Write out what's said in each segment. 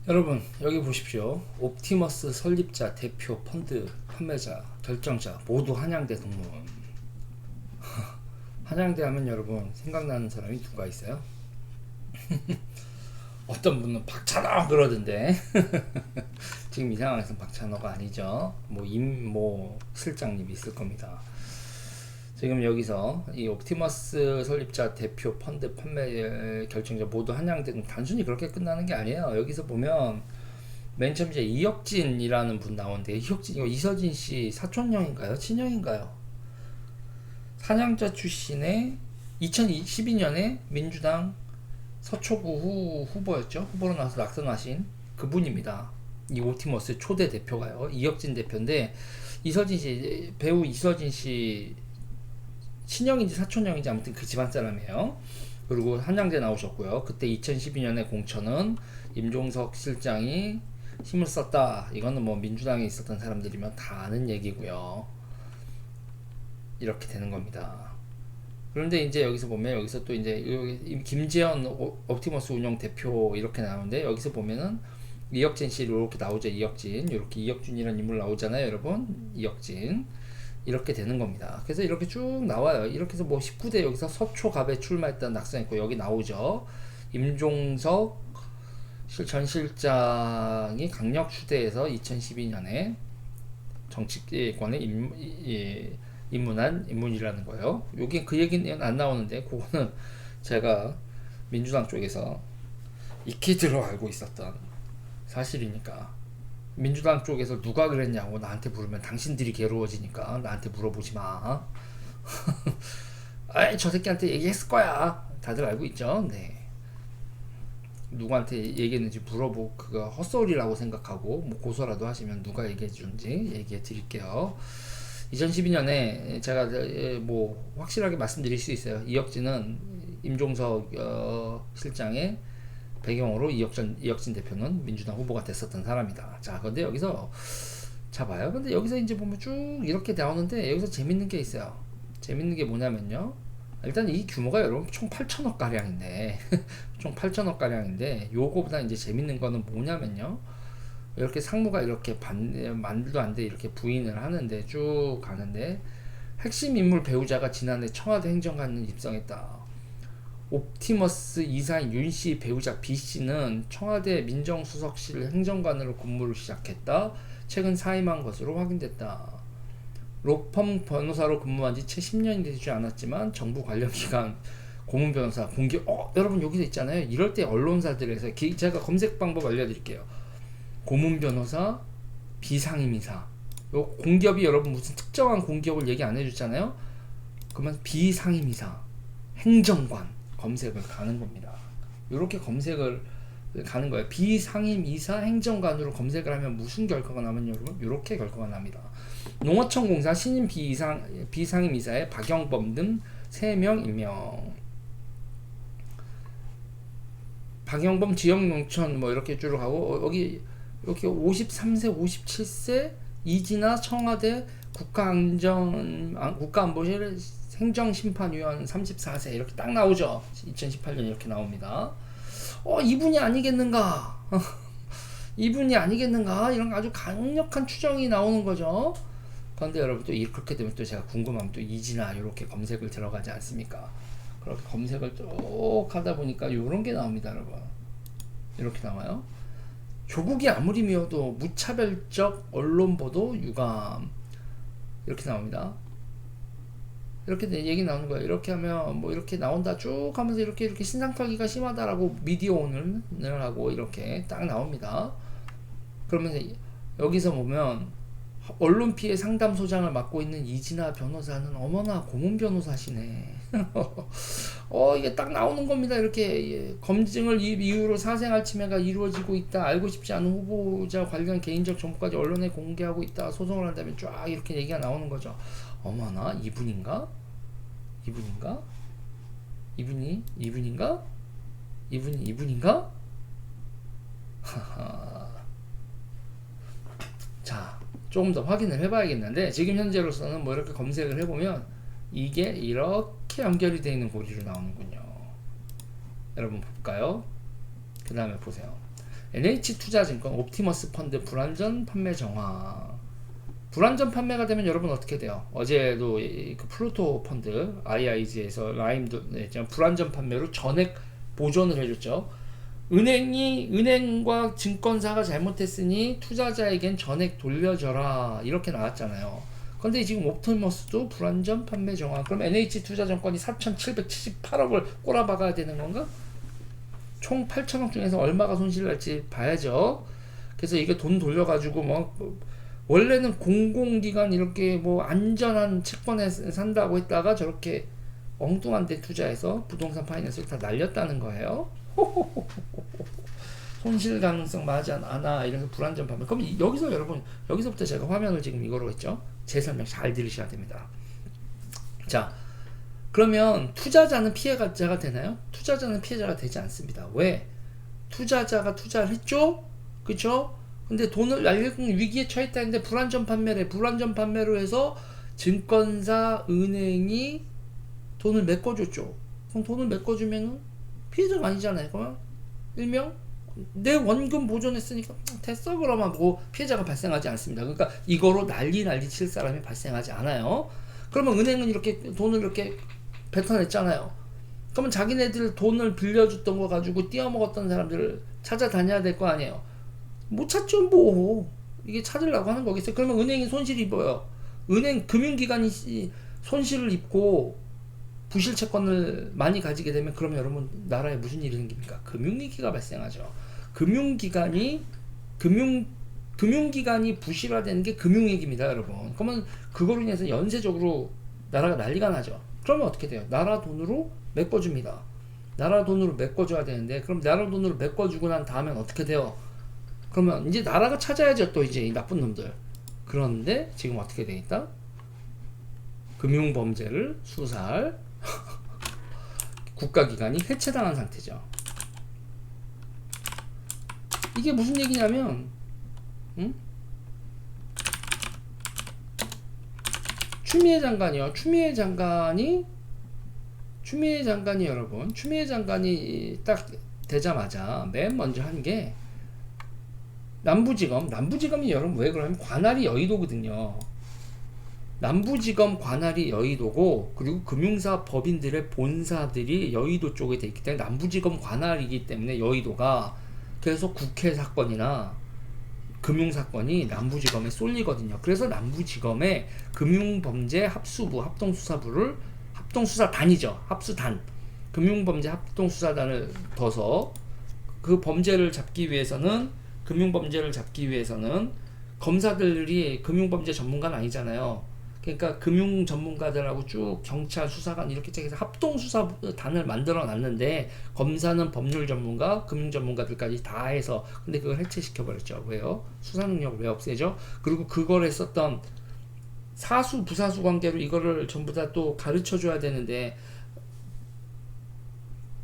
여러분 여기 보십시오. 옵티머스 설립자, 대표, 펀드, 판매자, 결정자 모두 한양대 동문. 한양대 하면 여러분 생각나는 사람이 누가 있어요? 어떤 분은 박찬호 그러던데 지금 이 상황에서는 박찬호가 아니죠. 뭐 임모 실장님이 있을 겁니다. 지금 여기서 이 옵티머스 설립자, 대표, 펀드, 판매 결정자 모두 한양대, 단순히 그렇게 끝나는 게 아니에요. 여기서 보면 맨 처음 이제 이혁진이라는 분 나오는데, 이혁진 이거 이서진 씨 사촌형인가요? 친형인가요? 사냥자 출신의 2012년에 민주당 서초구 후보였죠. 후보로 나와서 낙선하신 그분입니다. 이 옵티머스 초대 대표가요. 이혁진 대표인데, 이서진 씨, 배우 이서진 씨 친형인지 사촌형인지 아무튼 그 집안 사람이에요. 그리고 한양대 나오셨고요. 그때 2012년에 공천은 임종석 실장이 힘을 썼다. 이거는 뭐 민주당에 있었던 사람들이면 다 아는 얘기고요. 이렇게 되는 겁니다. 그런데 이제 여기서 보면, 여기서 또 이제 김재현 옵티머스 운영 대표 이렇게 나오는데, 여기서 보면은 이혁진 씨 이렇게 나오죠. 이혁진, 이렇게 이혁준이라는 인물 나오잖아요, 여러분. 이혁진 이렇게 되는 겁니다. 그래서 이렇게 쭉 나와요. 이렇게 해서 뭐 19대 여기서 서초갑에 출마했다 낙선했고, 여기 나오죠. 임종석 전 실장이 강력 추대해서 2012년에 정치권에 입문한 인물이라는 거예요. 여기 그 얘기는 안 나오는데, 그거는 제가 민주당 쪽에서 익히 들어 알고 있었던 사실이니까. 민주당 쪽에서 누가 그랬냐고 나한테 물으면 당신들이 괴로워지니까 나한테 물어보지 마. 아이, 저 새끼한테 얘기했을 거야. 다들 알고 있죠? 네. 누구한테 얘기했는지 물어보고 그거 헛소리라고 생각하고 뭐 고소라도 하시면 누가 얘기해 주는지 얘기해 드릴게요. 2012년에 제가 뭐 확실하게 말씀드릴 수 있어요. 이혁진은 임종석 실장의 배경으로 이혁진 대표는 민주당 후보가 됐었던 사람이다. 자, 근데 여기서 잡아요. 근데 여기서 이제 보면 쭉 이렇게 나오는데, 여기서 재밌는 게 있어요. 재밌는 게 뭐냐면요. 일단 이 규모가 여러분 총 8천억 가량인데 총 8천억 가량인데, 요거보다 이제 재밌는 거는 뭐냐면요. 이렇게 상무가 이렇게 만들도 안 돼 이렇게 부인을 하는데, 쭉 가는데, 핵심 인물 배우자가 지난해 청와대 행정관을 입성했다. 옵티머스 이사인 윤씨 배우자 B씨는 청와대 민정수석실 행정관으로 근무를 시작했다. 최근 사임한 것으로 확인됐다. 로펌 변호사로 근무한 지 채 10년이 되지 않았지만 정부 관련 기관 고문 변호사 공기 여러분 여기서 있잖아요. 이럴 때 언론사들에서 제가 검색 방법 알려드릴게요. 고문 변호사, 비상임이사. 요 공기업이 여러분 무슨 특정한 공기업을 얘기 안 해줬잖아요. 그러면 비상임이사, 행정관 검색을 가는 겁니다. 이렇게 검색을 가는 거예요. 비상임 이사 행정관으로 검색을 하면 무슨 결과가 나면 여러분 이렇게 결과가 납니다. 농어촌공사 신임 비상임 이사에 박영범 등 3명 임명. 박영범 지역농촌 뭐 이렇게 쭉 하고, 여기 이렇게 53세 57세 이진아 청와대 국가안보실 행정심판위원 34세 이렇게 딱 나오죠. 2018년 이렇게 나옵니다. 이분이 아니겠는가? 이분이 아니겠는가? 이런 아주 강력한 추정이 나오는 거죠. 그런데 여러분 또 그렇게 되면 또 제가 궁금하면 또 이진아 이렇게 검색을 들어가지 않습니까? 그렇게 검색을 쭉 하다 보니까 이런 게 나옵니다, 여러분. 이렇게 나와요. 조국이 아무리 미워도 무차별적 언론 보도 유감 이렇게 나옵니다. 이렇게 얘기 나오는 거예요. 이렇게 하면 뭐 이렇게 나온다 쭉 하면서 이렇게 신상 털기가 심하다라고 미디어 오늘 하고 이렇게 딱 나옵니다. 그러면서 여기서 보면 언론 피해 상담소장을 맡고 있는 이진아 변호사는 어머나 고문 변호사시네. 이게 딱 나오는 겁니다. 이렇게 검증을 이유로 사생활 침해가 이루어지고 있다. 알고 싶지 않은 후보자 관련 개인적 정보까지 언론에 공개하고 있다. 소송을 한다면 쫙 이렇게 얘기가 나오는 거죠. 어머나 이분인가? 이분인가? 자, 조금 더 확인을 해봐야겠는데, 지금 현재로서는 뭐 이렇게 검색을 해보면 이게 이렇게 연결이 되어 있는 고리로 나오는군요. 여러분 볼까요? 그 다음에 보세요. NH투자증권, 옵티머스 펀드 불안전 판매 정화. 불안전 판매가 되면 여러분 어떻게 돼요? 어제도 그 플루토 펀드 IIG에서 라임도 불안전 판매로 전액 보존을 해줬죠. 은행과 증권사가 잘못했으니 투자자에겐 전액 돌려줘라 이렇게 나왔잖아요. 근데 지금 옵티머스도 불안전 판매 정화. 그럼 NH투자증권이 4,778억을 꼬라박아야 되는 건가? 총 8천억 중에서 얼마가 손실을 날지 봐야죠. 그래서 이게 돈 돌려가지고 뭐 원래는 공공기관 이렇게 뭐 안전한 채권에 산다고 했다가 저렇게 엉뚱한 데 투자해서 부동산 파이낸스를 다 날렸다는 거예요. 손실 가능성 맞지 않아 이래서 불안전 판매. 그럼 여기서 여러분 여기서부터 제가 화면을 지금 이거로 했죠. 제 설명 잘 들으셔야 됩니다. 자, 그러면 투자자는 피해자가 되나요? 투자자는 피해자가 되지 않습니다. 왜? 투자자가 투자를 했죠? 그쵸? 근데 돈을 날리는 위기에 처했다는데 불안전 판매래. 불안전 판매로 해서 증권사, 은행이 돈을 메꿔줬죠. 그럼 돈을 메꿔주면은 피해자가 아니잖아요. 그러면 일명 내 원금 보존했으니까 됐어 그럼 하고 피해자가 발생하지 않습니다. 그러니까 이거로 난리 칠 사람이 발생하지 않아요. 그러면 은행은 이렇게 돈을 이렇게 뱉어냈잖아요. 그러면 자기네들 돈을 빌려줬던 거 가지고 띄어먹었던 사람들을 찾아다녀야 될 거 아니에요. 못 찾죠 뭐. 이게 찾으려고 하는 거겠어요. 그러면 은행이 손실 입어요. 은행 금융기관이 손실을 입고 부실 채권을 많이 가지게 되면 그러면 여러분 나라에 무슨 일이 생깁니까? 금융위기가 발생하죠. 금융기관이 부실화되는 게 금융위기입니다, 여러분. 그러면 그거로 인해서 연쇄적으로 나라가 난리가 나죠. 그러면 어떻게 돼요? 나라 돈으로 메꿔줍니다. 나라 돈으로 메꿔줘야 되는데 그럼 나라 돈으로 메꿔주고 난 다음엔 어떻게 돼요? 그러면 이제 나라가 찾아야죠. 또 이제 이 나쁜 놈들. 그런데 지금 어떻게 돼 있다? 금융범죄를 수사할 국가기관이 해체당한 상태죠. 이게 무슨 얘기냐면 추미애 장관이요. 추미애 장관이 여러분, 추미애 장관이 딱 되자마자 맨 먼저 한 게 남부지검이 여러분 왜 그러냐면 관할이 여의도거든요. 남부지검 관할이 여의도고 그리고 금융사 법인들의 본사들이 여의도 쪽에 돼 있기 때문에 남부지검 관할이기 때문에 여의도가 그래서 국회 사건이나 금융사건이 남부지검에 쏠리거든요. 그래서 남부지검의 금융범죄 합수부 합동수사단이죠. 합수단 금융범죄 합동수사단을 둬서 그 범죄를 잡기 위해서는 검사들이 금융범죄 전문가는 아니잖아요. 그러니까 금융 전문가들하고 쭉 경찰 수사관 이렇게 해서 합동수사단을 만들어 놨는데 검사는 법률 전문가, 금융 전문가들까지 다 해서 근데 그걸 해체시켜 버렸죠. 왜요? 수사 능력을 왜 없애죠? 그리고 그걸 했었던 사수 부사수 관계로 이거를 전부 다 또 가르쳐 줘야 되는데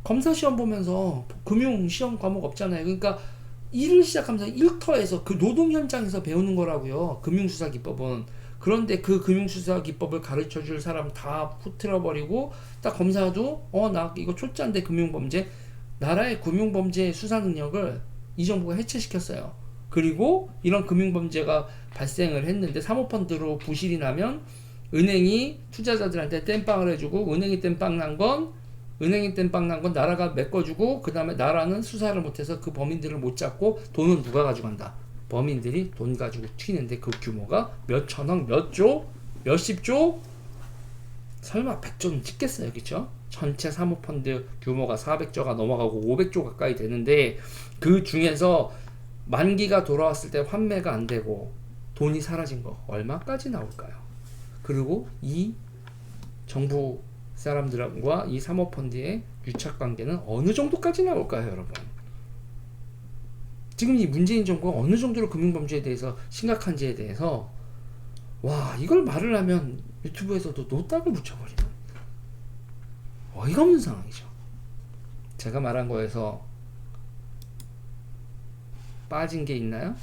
검사 시험 보면서 금융 시험 과목 없잖아요. 그러니까 일을 시작하면서 일터에서 그 노동 현장에서 배우는 거라고요. 금융수사 기법은. 그런데 그 금융수사 기법을 가르쳐 줄 사람 다 후트려 버리고 딱 검사도 나 이거 초짜인데 금융범죄 나라의 금융범죄 수사 능력을 이 정부가 해체시켰어요. 그리고 이런 금융범죄가 발생을 했는데 사모펀드로 부실이 나면 은행이 투자자들한테 땜빵을 해주고 은행이 땜빵 난 건 나라가 메꿔주고 그 다음에 나라는 수사를 못해서 그 범인들을 못 잡고 돈은 누가 가져간다? 범인들이 돈 가지고 튀는데 그 규모가 몇 천억, 몇 조, 몇십 조? 설마 100조는 찍겠어요, 그쵸? 전체 사모펀드 규모가 400조가 넘어가고 500조 가까이 되는데 그 중에서 만기가 돌아왔을 때 환매가 안 되고 돈이 사라진 거 얼마까지 나올까요? 그리고 이 정부 사람들과 이 사모펀드의 유착관계는 어느 정도까지 나올까요, 여러분? 지금 이 문재인 정부가 어느 정도로 금융범죄에 대해서 심각한지에 대해서 와 이걸 말을 하면 유튜브에서도 노딱을 붙여버리는 어이가 없는 상황이죠. 제가 말한 거에서 빠진 게 있나요?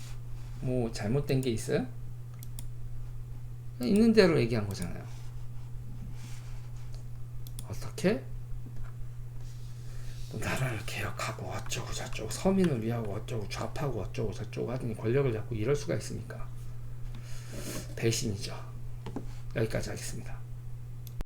뭐 잘못된 게 있어요? 있는 대로 얘기한 거잖아요. 어떻게? 뭐 나라를 개혁하고 어쩌고 저쩌고 서민을 위하고 어쩌고 좌파고 어쩌고 저쩌고 하더니 권력을 잡고 이럴 수가 있습니까? 배신이죠. 여기까지 하겠습니다.